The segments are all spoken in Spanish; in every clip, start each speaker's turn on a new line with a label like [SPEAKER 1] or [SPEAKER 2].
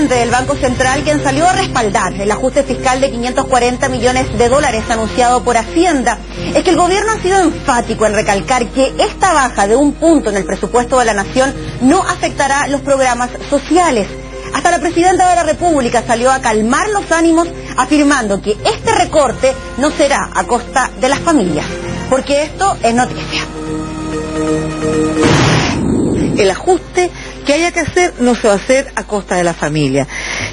[SPEAKER 1] presidente del Banco Central, quien salió a respaldar el ajuste fiscal de 540 millones de dólares anunciado por Hacienda. Es que el gobierno ha sido enfático en recalcar que esta baja de un punto en el presupuesto de la nación no afectará los programas sociales. Hasta la presidenta de la República salió a calmar los ánimos, afirmando que este recorte no será a costa de las familias, porque esto es noticia.
[SPEAKER 2] El ajuste que haya que hacer no se va a hacer a costa de la familia.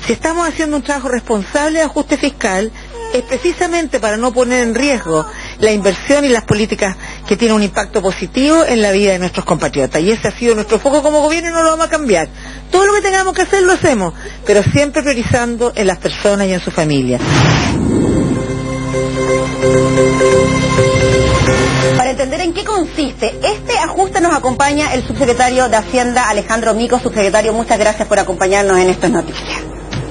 [SPEAKER 2] Si estamos haciendo un trabajo responsable de ajuste fiscal, es precisamente para no poner en riesgo la inversión y las políticas que tienen un impacto positivo en la vida de nuestros compatriotas. Y ese ha sido nuestro foco como gobierno y no lo vamos a cambiar. Todo lo que tengamos que hacer lo hacemos, pero siempre priorizando en las personas y en su familia.
[SPEAKER 1] Para entender en qué consiste este ajuste nos acompaña el subsecretario de Hacienda, Alejandro Mico. Subsecretario, muchas gracias por acompañarnos en estas noticias.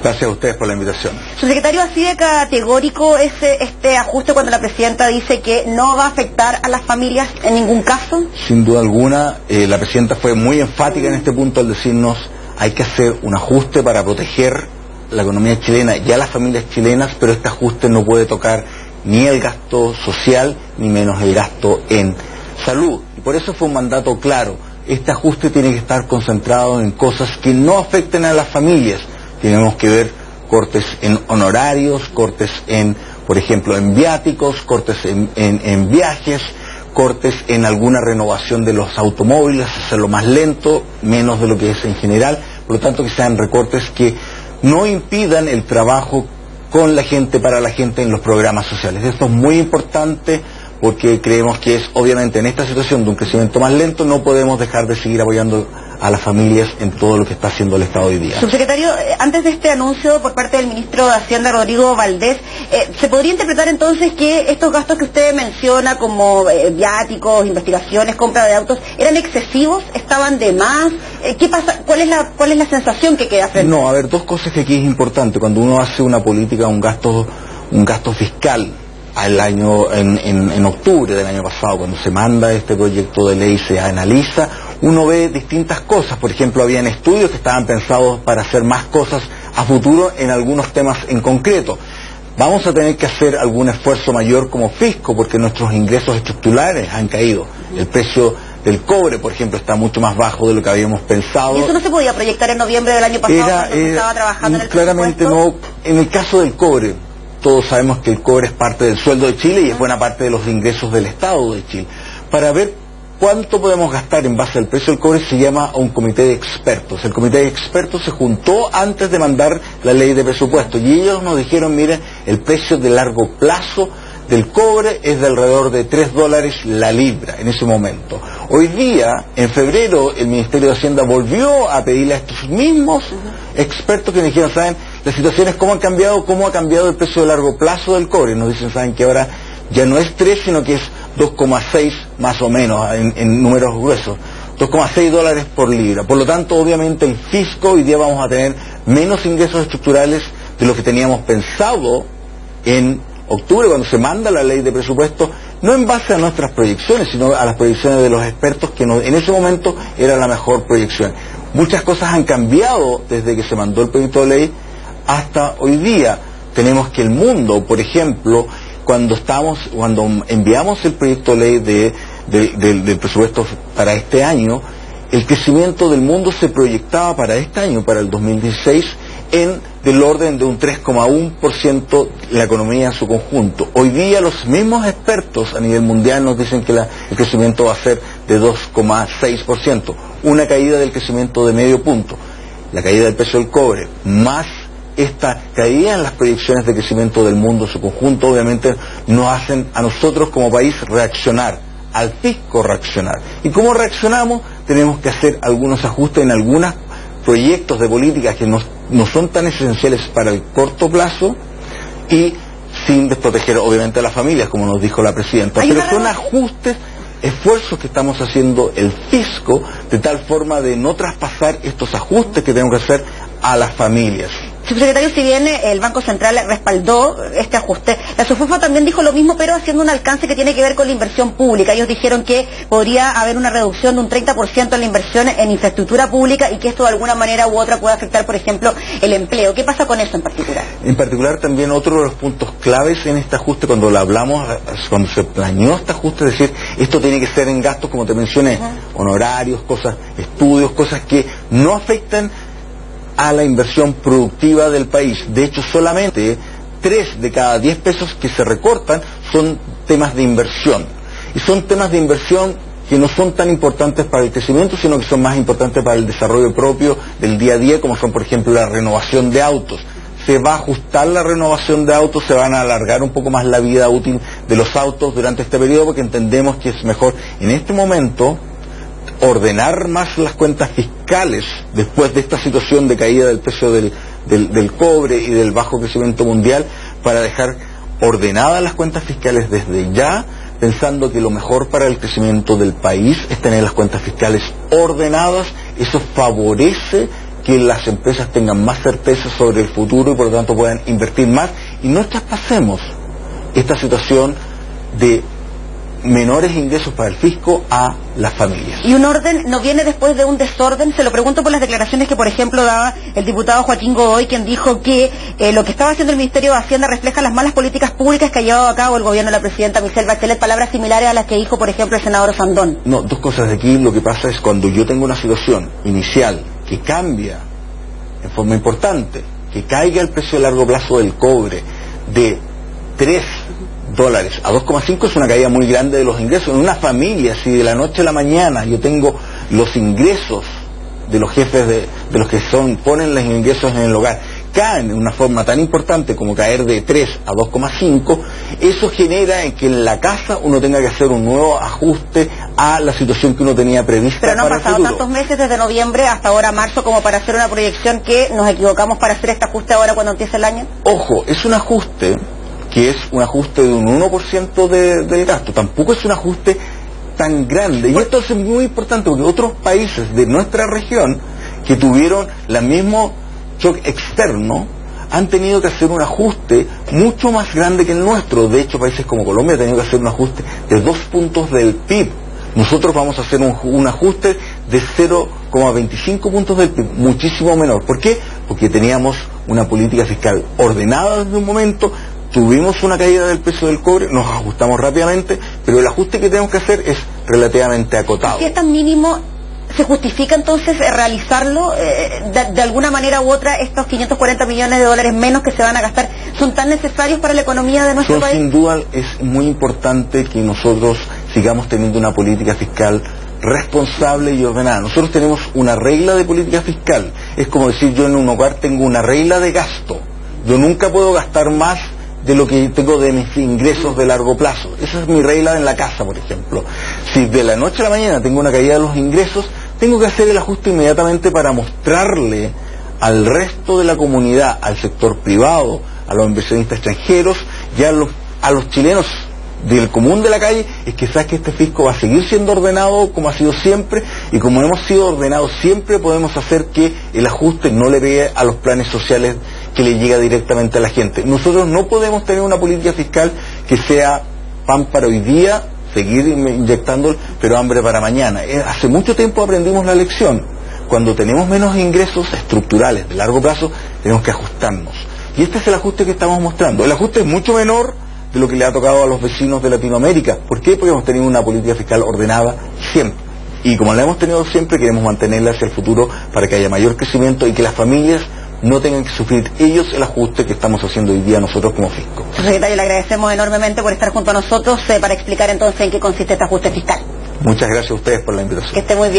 [SPEAKER 3] Gracias a ustedes por la invitación.
[SPEAKER 1] Subsecretario, ¿así de categórico es este ajuste cuando la presidenta dice que no va a afectar a las familias en ningún caso?
[SPEAKER 3] Sin duda alguna, la presidenta fue muy enfática en este punto al decirnos hay que hacer un ajuste para proteger la economía chilena y a las familias chilenas, pero este ajuste no puede tocar ni el gasto social, ni menos el gasto en salud. Y por eso fue un mandato claro. Este ajuste tiene que estar concentrado en cosas que no afecten a las familias. Tenemos que ver cortes en honorarios, cortes en, por ejemplo, en viáticos, cortes en viajes, cortes en alguna renovación de los automóviles, hacerlo más lento, menos de lo que es en general. Por lo tanto, que sean recortes que no impidan el trabajo con la gente, para la gente en los programas sociales. Esto es muy importante porque creemos que es, obviamente, en esta situación de un crecimiento más lento, no podemos dejar de seguir apoyando a las familias en todo lo que está haciendo el Estado hoy día.
[SPEAKER 1] Subsecretario, antes de este anuncio por parte del ministro de Hacienda, Rodrigo Valdés, ¿se podría interpretar entonces que estos gastos que usted menciona como viáticos, investigaciones, compra de autos, eran excesivos, estaban de más? ¿Qué pasa? ¿Cuál es la sensación que queda frente?
[SPEAKER 3] No, a ver, dos cosas que aquí es importante. Cuando uno hace una política, un gasto fiscal al año, en octubre del año pasado, cuando se manda este proyecto de ley, se analiza, uno ve distintas cosas. Por ejemplo, habían estudios que estaban pensados para hacer más cosas a futuro en algunos temas en concreto. Vamos a tener que hacer algún esfuerzo mayor como fisco, porque nuestros ingresos estructurales han caído. El precio del cobre, por ejemplo, está mucho más bajo de lo que habíamos pensado.
[SPEAKER 1] ¿Y eso no se podía proyectar en noviembre del año pasado cuando se estaba trabajando en el
[SPEAKER 3] claramente
[SPEAKER 1] presupuesto?
[SPEAKER 3] No. En el caso del cobre, todos sabemos que el cobre es parte del sueldo de Chile y es buena parte de los ingresos del Estado de Chile. Para ver cuánto podemos gastar en base al precio del cobre se llama a un comité de expertos. El comité de expertos se juntó antes de mandar la ley de presupuesto y ellos nos dijeron, miren, el precio de largo plazo del cobre es de alrededor de $3 la libra en ese momento. Hoy día, en febrero, el Ministerio de Hacienda volvió a pedirle a estos mismos expertos que nos dijeron, ¿saben? La situación es cómo ha cambiado el precio de largo plazo del cobre. Nos dicen, ¿saben? Que ahora ya no es 3, sino que es 2,6 más o menos en números gruesos. $2,6 por libra. Por lo tanto, obviamente, el fisco hoy día vamos a tener menos ingresos estructurales de lo que teníamos pensado en octubre, cuando se manda la ley de presupuesto, no en base a nuestras proyecciones, sino a las proyecciones de los expertos, que en ese momento era la mejor proyección. Muchas cosas han cambiado desde que se mandó el proyecto de ley hasta hoy día. Tenemos que el mundo, por ejemplo, cuando enviamos el proyecto de ley del presupuesto para este año, el crecimiento del mundo se proyectaba para este año, para el 2016, del orden de un 3,1% la economía en su conjunto. Hoy día los mismos expertos a nivel mundial nos dicen que el crecimiento va a ser de 2,6%, una caída del crecimiento de medio punto. La caída del precio del cobre, más esta caída en las proyecciones de crecimiento del mundo en su conjunto, obviamente nos hacen a nosotros como país reaccionar, al fisco reaccionar. ¿Y cómo reaccionamos? Tenemos que hacer algunos ajustes en algunos proyectos de políticas que no son tan esenciales para el corto plazo y sin desproteger obviamente a las familias, como nos dijo la presidenta. Pero son ajustes, esfuerzos que estamos haciendo el fisco, de tal forma de no traspasar estos ajustes que tenemos que hacer a las familias.
[SPEAKER 1] Subsecretario, si bien el Banco Central respaldó este ajuste, la SUFOFA también dijo lo mismo, pero haciendo un alcance que tiene que ver con la inversión pública. Ellos dijeron que podría haber una reducción de un 30% en la inversión en infraestructura pública y que esto de alguna manera u otra puede afectar, por ejemplo, el empleo. ¿Qué pasa con eso en particular?
[SPEAKER 3] En particular, también otro de los puntos claves en este ajuste, cuando lo hablamos, cuando se planeó este ajuste, es decir, esto tiene que ser en gastos, como te mencioné, honorarios, cosas, estudios, cosas que no afectan a la inversión productiva del país. De hecho, solamente 3 de cada 10 pesos que se recortan son temas de inversión. Y son temas de inversión que no son tan importantes para el crecimiento, sino que son más importantes para el desarrollo propio del día a día, como son, por ejemplo, la renovación de autos. Se va a ajustar la renovación de autos, se van a alargar un poco más la vida útil de los autos durante este periodo, porque entendemos que es mejor en este momento ordenar más las cuentas fiscales después de esta situación de caída del precio del cobre y del bajo crecimiento mundial, para dejar ordenadas las cuentas fiscales desde ya, pensando que lo mejor para el crecimiento del país es tener las cuentas fiscales ordenadas. Eso favorece que las empresas tengan más certeza sobre el futuro y por lo tanto puedan invertir más y no traspasemos esta situación de menores ingresos para el fisco a las familias.
[SPEAKER 1] ¿Y un orden no viene después de un desorden? Se lo pregunto por las declaraciones que, por ejemplo, daba el diputado Joaquín Godoy, quien dijo que lo que estaba haciendo el Ministerio de Hacienda refleja las malas políticas públicas que ha llevado a cabo el gobierno de la presidenta Michelle Bachelet, palabras similares a las que dijo, por ejemplo, el senador Sandón.
[SPEAKER 3] No, dos cosas de aquí. Lo que pasa es cuando yo tengo una situación inicial que cambia en forma importante, que caiga el precio a largo plazo del cobre de $3 a 2,5, es una caída muy grande de los ingresos. En una familia, si de la noche a la mañana yo tengo los ingresos de los jefes de los que ponen los ingresos en el hogar, caen de una forma tan importante como caer de 3 a 2,5, eso genera en que en la casa uno tenga que hacer un nuevo ajuste a la situación que uno tenía prevista.
[SPEAKER 1] Pero no
[SPEAKER 3] para
[SPEAKER 1] han pasado tantos meses desde noviembre hasta ahora marzo como para hacer una proyección que nos equivocamos para hacer este ajuste ahora cuando empiece el año.
[SPEAKER 3] Ojo, es un ajuste que es un ajuste de un 1% del gasto, tampoco es un ajuste tan grande. Y esto es muy importante porque otros países de nuestra región que tuvieron el mismo shock externo han tenido que hacer un ajuste mucho más grande que el nuestro. De hecho, países como Colombia han tenido que hacer un ajuste de 2 puntos del PIB. Nosotros vamos a hacer un ajuste de 0,25 puntos del PIB, muchísimo menor. ¿Por qué? Porque teníamos una política fiscal ordenada desde un momento. Tuvimos una caída del precio del cobre, nos ajustamos rápidamente, pero el ajuste que tenemos que hacer es relativamente acotado.
[SPEAKER 1] Si es tan mínimo, ¿se justifica entonces realizarlo? De alguna manera u otra, estos 540 millones de dólares menos que se van a gastar, ¿son tan necesarios para la economía de nuestro país?
[SPEAKER 3] Sin duda es muy importante que nosotros sigamos teniendo una política fiscal responsable y ordenada. Nosotros tenemos una regla de política fiscal. Es como decir, yo en un hogar tengo una regla de gasto. Yo nunca puedo gastar más de lo que tengo de mis ingresos de largo plazo. Esa es mi regla en la casa, por ejemplo. Si de la noche a la mañana tengo una caída de los ingresos, tengo que hacer el ajuste inmediatamente para mostrarle al resto de la comunidad, al sector privado, a los inversionistas extranjeros y a los chilenos del común de la calle, es que sabes que este fisco va a seguir siendo ordenado como ha sido siempre, y como hemos sido ordenados siempre, podemos hacer que el ajuste no le pegue a los planes sociales que le llega directamente a la gente. Nosotros no podemos tener una política fiscal que sea pan para hoy día, seguir inyectando, pero hambre para mañana. Hace mucho tiempo aprendimos la lección. Cuando tenemos menos ingresos estructurales de largo plazo, tenemos que ajustarnos. Y este es el ajuste que estamos mostrando. El ajuste es mucho menor de lo que le ha tocado a los vecinos de Latinoamérica. ¿Por qué? Porque hemos tenido una política fiscal ordenada siempre. Y como la hemos tenido siempre, queremos mantenerla hacia el futuro para que haya mayor crecimiento y que las familias no tengan que sufrir ellos el ajuste que estamos haciendo hoy día nosotros como fisco.
[SPEAKER 1] Secretario, le agradecemos enormemente por estar junto a nosotros para explicar entonces en qué consiste este ajuste fiscal.
[SPEAKER 3] Muchas gracias a ustedes por la invitación.
[SPEAKER 1] Que esté muy bien.